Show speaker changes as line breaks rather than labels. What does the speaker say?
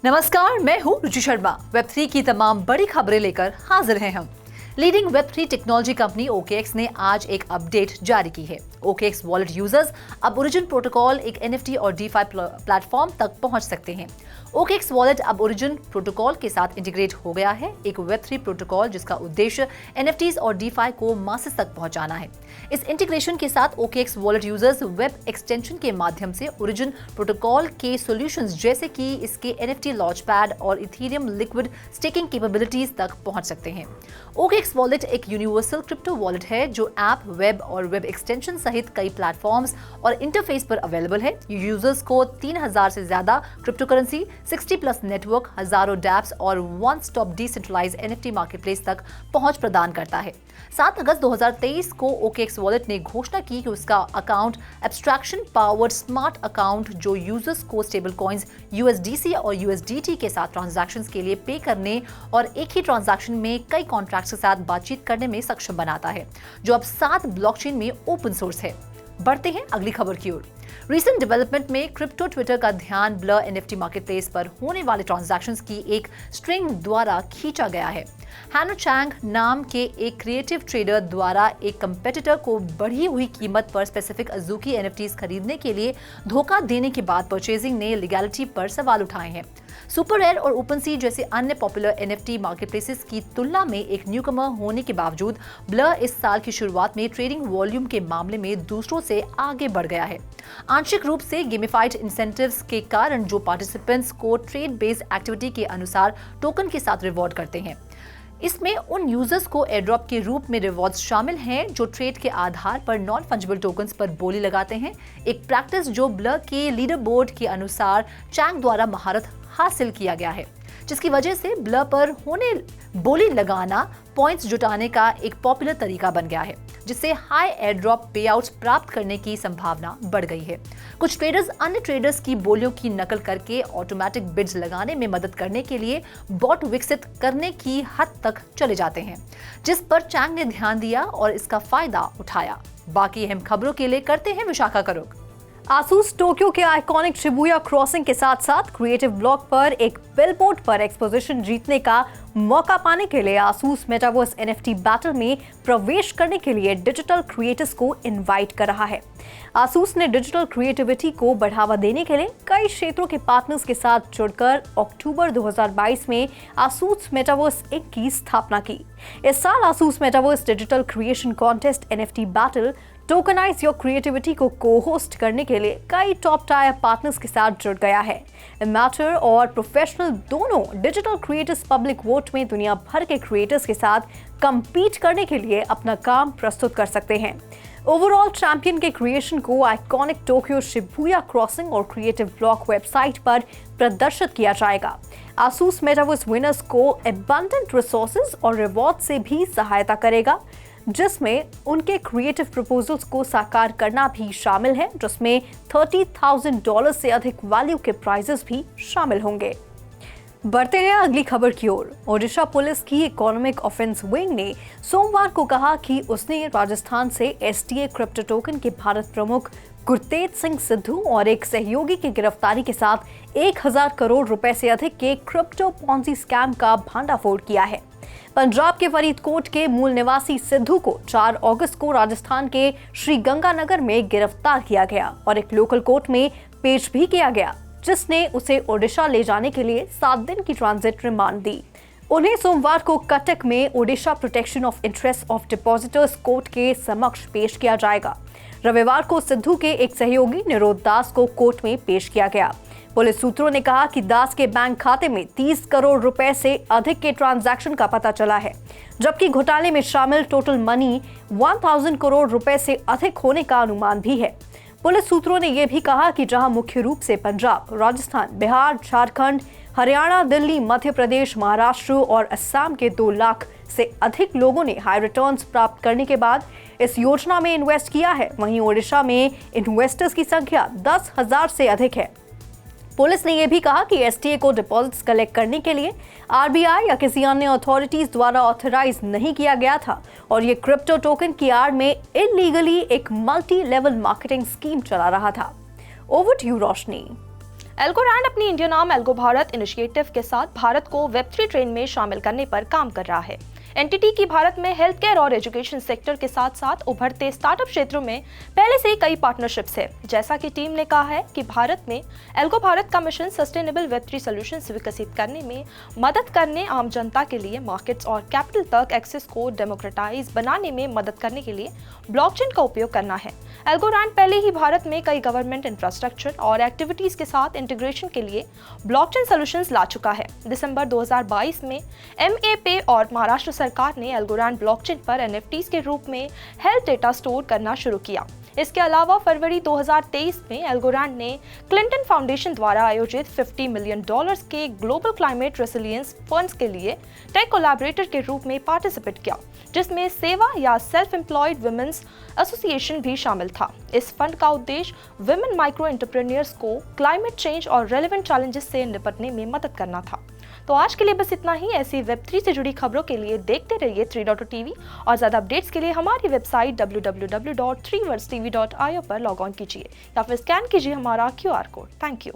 नमस्कार, मैं हूँ रुचि शर्मा। वेब3 की तमाम बड़ी खबरें लेकर हाजिर हैं हम। Leading Web3 technology company OKX ने आज एक अपडेट जारी की है। OKX वॉलेट यूजर्स अब ओरिजिन प्रोटोकॉल, एक NFT और DeFi प्लेटफॉर्म तक पहुंच सकते हैं। OKX वॉलेट अब ओरिजिन प्रोटोकॉल के साथ इंटीग्रेट हो गया है, एक वेब3 प्रोटोकॉल जिसका उद्देश्य NFTs और DeFi को मासेस तक पहुंचाना है। इस इंटीग्रेशन के साथ OKX wallet users web extension के माध्यम से ओरिजिन प्रोटोकॉल के सॉल्यूशंस जैसे कि इसके NFT लॉन्चपैड और इथेरियम लिक्विड स्टेकिंग कैपेबिलिटीज तक पहुंच सकते हैं। OKX वॉलेट एक यूनिवर्सल क्रिप्टो वॉलेट है जो ऐप, वेब और वेब एक्सटेंशन सहित कई प्लेटफॉर्म्स और इंटरफेस पर अवेलेबल है। यूजर्स को 3000 से ज्यादा क्रिप्टो करेंसी, 60+ नेटवर्क, हजारों डैप्स और one stop decentralised NFT marketplace तक पहुंच प्रदान करता है। 7 अगस्त 2023 को OKX वॉलेट ने घोषणा की कि उसका account abstraction powered smart account जो यूजर्स को स्टेबल कॉइंस USDC और USDT के साथ ट्रांजैक्शंस के लिए पे करने और एक ही ट्रांजैक्शन में कई कॉन्ट्रैक्ट्स के साथ बातचीत करने में सक्षम बनाता है, जो अब 7 ब्लॉकचेन में ओपन सोर्स है। बढ़ते हैं अगली खबर की ओर। रिसेंट डेवलपमेंट में क्रिप्टो ट्विटर का ध्यान ब्लर NFT मार्केटप्लेस पर होने वाले ट्रांजैक्शंस की एक स्ट्रिंग द्वारा खींचा गया है। हैनो चैंग नाम के एक क्रिएटिव ट्रेडर द्वारा एक कंपेटिटर को बढ़ी हुई कीमत पर स्पेसिफिक अज़ूकी NFTs खरीदने के लिए धोखा देने के बाद परचेजिंग ने लीगैलिटी पर सवाल उठाए हैं। सुपर रेयर और ओपनसी जैसे अन्य पॉपुलर NFT मार्केटप्लेसेस की तुलना में एक न्यूकमर होने के बावजूद ब्लर इस साल की शुरुआत में ट्रेडिंग वॉल्यूम के मामले में दूसरों से आगे बढ़ गया है। आंशिक रूप से गेमिफाइड इंसेंटिव्स के कारण जो पार्टिसिपेंट्स को ट्रेड बेस्ड एक्टिविटी के अनुसार टोकन के साथ रिवॉर्ड करते हैं। इसमें उन यूजर्स को एयरड्रॉप के रूप में रिवॉर्ड्स शामिल हैं जो ट्रेड के आधार पर नॉन फंजिबल टोकन्स पर बोली लगाते हैं, एक प्रैक्टिस जो ब्लर के लीडर बोर्ड के अनुसार चैंग द्वारा महारत हासिल किया गया है, जिसकी वजह से ब्लर पर होने बोली लगाना पॉइंट्स जुटाने का एक पॉपुलर तरीका बन गया है, जिससे हाई एयरड्रॉप पेआउट्स प्राप्त करने की संभावना बढ़ गई है। कुछ ट्रेडर्स अन्य ट्रेडर्स की बोलियों की नकल करके ऑटोमेटिक बिड्स लगाने में मदद करने के लिए बॉट विकसित करने की हद तक चले जाते हैं, जिस पर चैंग ने ध्यान दिया और इसका फायदा उठाया। बाकी अहम खबरों के लिए करते हैं विशाखा का रुख।
आसूस टोक्यो के आइकॉनिक शिबुया क्रॉसिंग के साथ साथ क्रिएटिव ब्लॉक पर एक बिलबोर्ड पर एक्सपोजिशन जीतने का मौका पाने के लिए आसूस मेटावर्स NFT बैटल में प्रवेश करने के लिए डिजिटल क्रिएटर्स को इनवाइट कर रहा है। आसूस ने डिजिटल क्रिएटिविटी को बढ़ावा देने के लिए कई क्षेत्रों के पार्टनर्स के साथ जुड़कर अक्टूबर 2022 में आसूस मेटावर्स इंक की स्थापना की। इस साल Asus metaverse digital creation contest NFT battle tokenise your creativity को को-होस्ट करने के लिए कई टॉप टायर पार्टनर्स के साथ जुड़ गया है। मैटर और प्रोफेशनल दोनों डिजिटल क्रिएटर्स पब्लिक वोट में दुनिया भर के क्रिएटर्स के साथ compete करने के लिए अपना काम प्रस्तुत कर सकते हैं। ओवरऑल चैंपियन के क्रिएशन को आइकॉनिक टोक्यो शिबुया क्रॉसिंग और क्रिएटिव ब्लॉक वेबसाइट पर प्रदर्शित किया जाएगा। आसूस मेटावर्स विनर्स को एबंडेंट रिसोर्सेज और रिवॉर्ड से भी सहायता करेगा, जिसमें उनके क्रिएटिव प्रपोजल्स को साकार करना भी शामिल है, जिसमें $30,000 से अधिक वैल्यू के प्राइजेस भी शामिल होंगे। बढ़ते हैं अगली खबर की ओर। ओडिशा पुलिस की इकोनॉमिक ऑफेंस विंग ने सोमवार को कहा कि उसने राजस्थान से STA क्रिप्टो टोकन के भारत प्रमुख गुरतेज सिंह सिद्धू और एक सहयोगी की गिरफ्तारी के साथ 1000 करोड़ रुपए से अधिक के क्रिप्टो पॉन्जी स्कैम का भांडाफोड़ किया है। पंजाब के फरीदकोट के मूल निवासी सिद्धू को 4 अगस्त को राजस्थान के श्रीगंगानगर में गिरफ्तार किया गया और एक लोकल कोर्ट में पेश भी किया गया, जिसने उसे ओडिशा ले जाने के लिए 7 दिन की ट्रांजिट रिमांड दी। उन्हें सोमवार को कटक में Odisha protection of interest of depositors court के समक्ष पेश किया जाएगा। रविवार को सिद्धू के एक सहयोगी निरोध दास को कोर्ट में पेश किया गया। पुलिस सूत्रों ने कहा कि दास के बैंक खाते में 30 करोड़ रुपए से अधिक के ट्रांजैक्शन का पता चला है, जबकि घोटाले में शामिल टोटल मनी 1000 करोड़ रुपए से अधिक होने का अनुमान भी है। पुलिस सूत्रों ने यह भी कहा कि जहां मुख्य रूप से पंजाब, राजस्थान, बिहार, झारखंड, हरियाणा, दिल्ली, मध्य प्रदेश, महाराष्ट्र और असम के 2 लाख से अधिक लोगों ने हाई रिटर्न्स प्राप्त करने के बाद इस योजना में इन्वेस्ट किया है, वहीं ओडिशा में इन्वेस्टर्स की संख्या 10,000 से अधिक है। पुलिस ने यह भी कहा कि STA को डिपॉजिट्स कलेक्ट करने के लिए RBI या किसी अन्य अथॉरिटीज द्वारा ऑथराइज नहीं किया गया था और ये क्रिप्टो टोकन की आड़ में इलीगली एक मल्टी लेवल मार्केटिंग स्कीम चला रहा था। Over to you Roshni.
Algorand अपनी Indian arm Algo Bharat initiative के साथ भारत को वेब3 ट्रेंड में शामिल करने पर काम कर रहा है। एनटीटी की भारत में हेल्थ केयर और एजुकेशन सेक्टर के साथ साथ उभरते स्टार्टअप क्षेत्रों में पहले से ही कई पार्टनरशिप्स है। जैसा कि टीम ने कहा है कि भारत में एल्गो भारत का मिशन सस्टेनेबल वेब3 सॉल्यूशंस विकसित करने में मदद करने, आम जनता के लिए मार्केट्स और कैपिटल तक एक्सेस को डेमोक्रेटाइज बनाने में मदद करने के लिए ब्लॉकचेन का उपयोग करना है। एल्गोरैंड पहले ही भारत में कई गवर्नमेंट इंफ्रास्ट्रक्चर और एक्टिविटीज के साथ इंटीग्रेशन के लिए ब्लॉकचेन सॉल्यूशंस ला चुका है। दिसंबर 2022 में MAPay और महाराष्ट्र सरकार ने एल्गोरैंड ब्लॉकचेन पर NFTs के रूप में हेल्थ डेटा स्टोर करना शुरू किया। इसके अलावा फरवरी 2023 में एल्गोरैंड ने क्लिंटन फाउंडेशन द्वारा आयोजित $50 मिलियन के ग्लोबल क्लाइमेट रेसिलियंस फंड्स के लिए टेक कोलैबोरेटर के रूप में पार्टिसिपेट किया, जिसमें सेवा या सेल्फ एम्प्लॉयड वुमेन्स एसोसिएशन भी शामिल था। इस फंड का उद्देश्य वुमेन माइक्रो एंटरप्रेन्योर्स को क्लाइमेट चेंज और रेलेवेंट चैलेंजेस से निपटने में मदद करना था। तो आज के लिए बस इतना ही। ऐसी वेब3 से जुड़ी खबरों के लिए देखते रहिए 3.0 TV और ज़्यादा अपडेट्स के लिए हमारी वेबसाइट www.3wordsTV.io पर लॉग ऑन कीजिए या फिर स्कैन कीजिए हमारा QR कोड। Thank you.